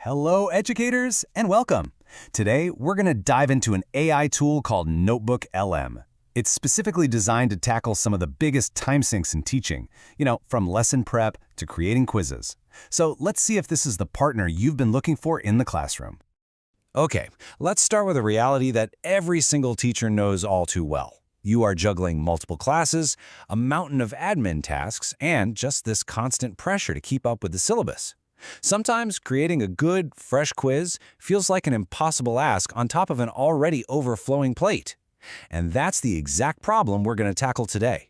Hello, educators, and welcome. Today, we're going to dive into an AI tool called NotebookLM. It's specifically designed to tackle some of the biggest time sinks in teaching, from lesson prep to creating quizzes. So let's see if this is the partner you've been looking for in the classroom. Okay, let's start with a reality that every single teacher knows all too well. You are juggling multiple classes, a mountain of admin tasks, and just this constant pressure to keep up with the syllabus. Sometimes creating a good, fresh quiz feels like an impossible ask on top of an already overflowing plate. And that's the exact problem we're going to tackle today.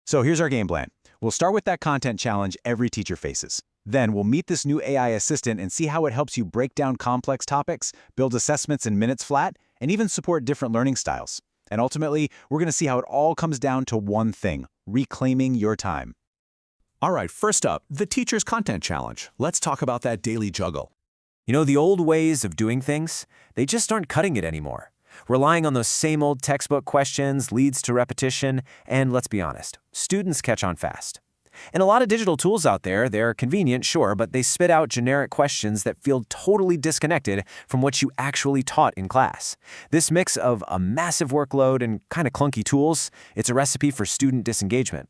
So here's our game plan. We'll start with that content challenge every teacher faces. Then we'll meet this new AI assistant and see how it helps you break down complex topics, build assessments in minutes flat, and even support different learning styles. And ultimately, we're going to see how it all comes down to one thing: reclaiming your time. All right, first up, the teacher's content challenge. Let's talk about that daily juggle. The old ways of doing things, they just aren't cutting it anymore. Relying on those same old textbook questions leads to repetition, and let's be honest, students catch on fast. And a lot of digital tools out there, they're convenient, sure, but they spit out generic questions that feel totally disconnected from what you actually taught in class. This mix of a massive workload and kind of clunky tools, it's a recipe for student disengagement.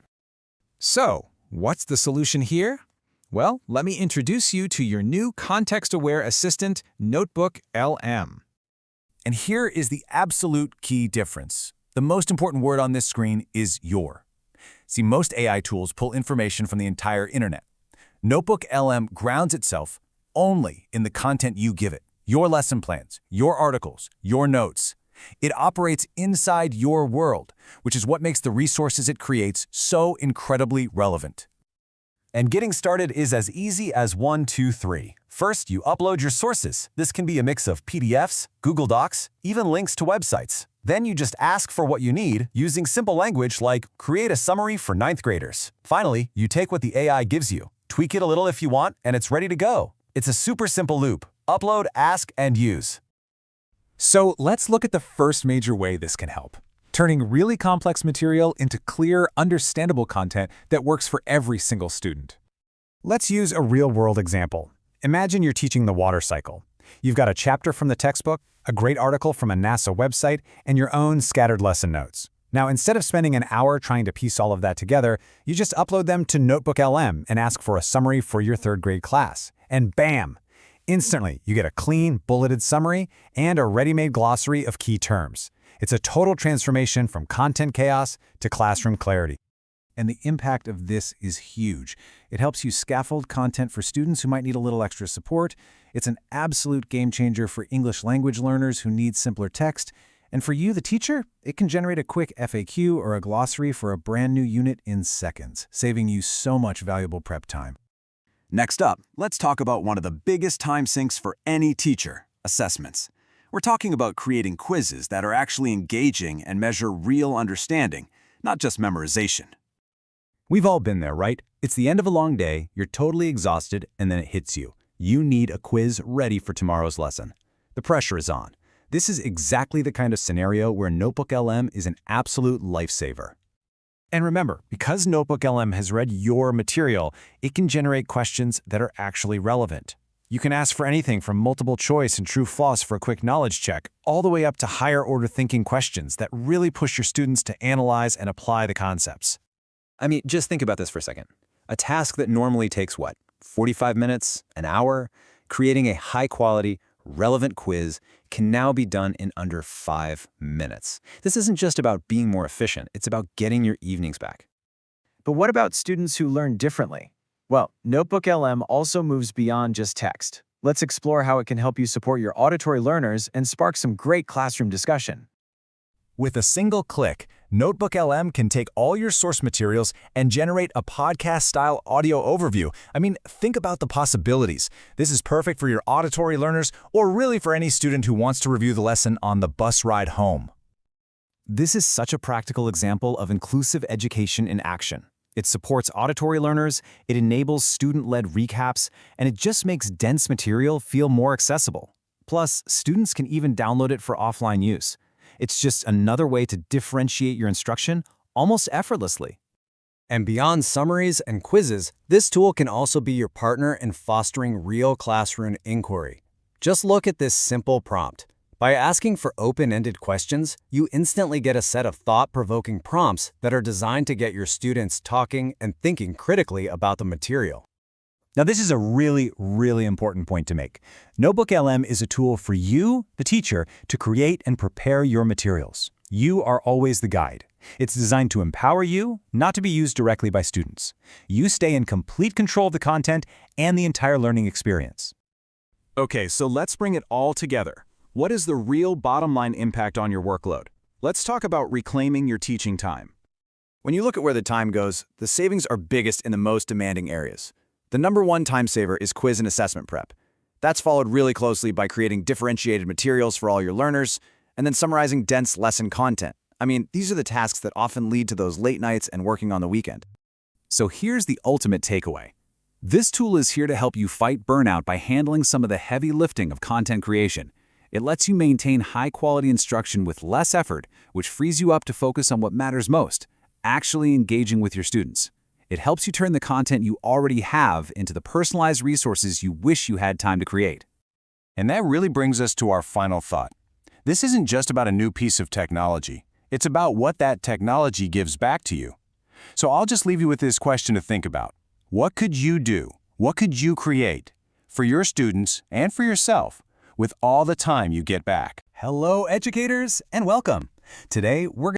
So, what's the solution here? Well, let me introduce you to your new context-aware assistant, NotebookLM. And here is the absolute key difference. The most important word on this screen is your. See, most AI tools pull information from the entire internet. NotebookLM grounds itself only in the content you give it, your lesson plans, your articles, your notes. It operates inside your world, which is what makes the resources it creates so incredibly relevant. And getting started is as easy as 1, 2, 3. First, you upload your sources. This can be a mix of PDFs, Google Docs, even links to websites. Then you just ask for what you need using simple language like create a summary for 9th graders. Finally, you take what the AI gives you, tweak it a little if you want, and it's ready to go. It's a super simple loop. Upload, ask, and use. So let's look at the first major way this can help: turning really complex material into clear, understandable content that works for every single student. Let's use a real-world example. Imagine you're teaching the water cycle. You've got a chapter from the textbook, a great article from a NASA website, and your own scattered lesson notes. Now, instead of spending an hour trying to piece all of that together, you just upload them to NotebookLM and ask for a summary for your 3rd grade class. And bam! Instantly, you get a clean, bulleted summary and a ready-made glossary of key terms. It's a total transformation from content chaos to classroom clarity. And the impact of this is huge. It helps you scaffold content for students who might need a little extra support. It's an absolute game changer for English language learners who need simpler text. And for you, the teacher, it can generate a quick FAQ or a glossary for a brand new unit in seconds, saving you so much valuable prep time. Next up, let's talk about one of the biggest time sinks for any teacher: assessments. We're talking about creating quizzes that are actually engaging and measure real understanding, not just memorization. We've all been there, right? It's the end of a long day, you're totally exhausted, and then it hits you. You need a quiz ready for tomorrow's lesson. The pressure is on. This is exactly the kind of scenario where NotebookLM is an absolute lifesaver. And remember, because NotebookLM has read your material, it can generate questions that are actually relevant. You can ask for anything from multiple choice and true false for a quick knowledge check, all the way up to higher order thinking questions that really push your students to analyze and apply the concepts. Just think about this for a second. A task that normally takes, 45 minutes, an hour? Creating a high-quality, relevant quiz can now be done in under 5 minutes. This isn't just about being more efficient, it's about getting your evenings back. But what about students who learn differently? Well, NotebookLM also moves beyond just text. Let's explore how it can help you support your auditory learners and spark some great classroom discussion. With a single click, NotebookLM can take all your source materials and generate a podcast-style audio overview. Think about the possibilities. This is perfect for your auditory learners or really for any student who wants to review the lesson on the bus ride home. This is such a practical example of inclusive education in action. It supports auditory learners, it enables student-led recaps, and it just makes dense material feel more accessible. Plus, students can even download it for offline use. It's just another way to differentiate your instruction almost effortlessly. And beyond summaries and quizzes, this tool can also be your partner in fostering real classroom inquiry. Just look at this simple prompt. By asking for open-ended questions, you instantly get a set of thought-provoking prompts that are designed to get your students talking and thinking critically about the material. Now, this is a really, really important point to make. NotebookLM is a tool for you, the teacher, to create and prepare your materials. You are always the guide. It's designed to empower you, not to be used directly by students. You stay in complete control of the content and the entire learning experience. Okay, so let's bring it all together. What is the real bottom-line impact on your workload? Let's talk about reclaiming your teaching time. When you look at where the time goes, the savings are biggest in the most demanding areas. The number one time saver is quiz and assessment prep. That's followed really closely by creating differentiated materials for all your learners, and then summarizing dense lesson content. I mean, these are the tasks that often lead to those late nights and working on the weekend. So here's the ultimate takeaway. This tool is here to help you fight burnout by handling some of the heavy lifting of content creation. It lets you maintain high-quality instruction with less effort, which frees you up to focus on what matters most, actually engaging with your students. It helps you turn the content you already have into the personalized resources you wish you had time to create. And that really brings us to our final thought. This isn't just about a new piece of technology. It's about what that technology gives back to you. So I'll just leave you with this question to think about. What could you do? What could you create for your students and for yourself with all the time you get back? Hello, educators, and welcome. Today, we're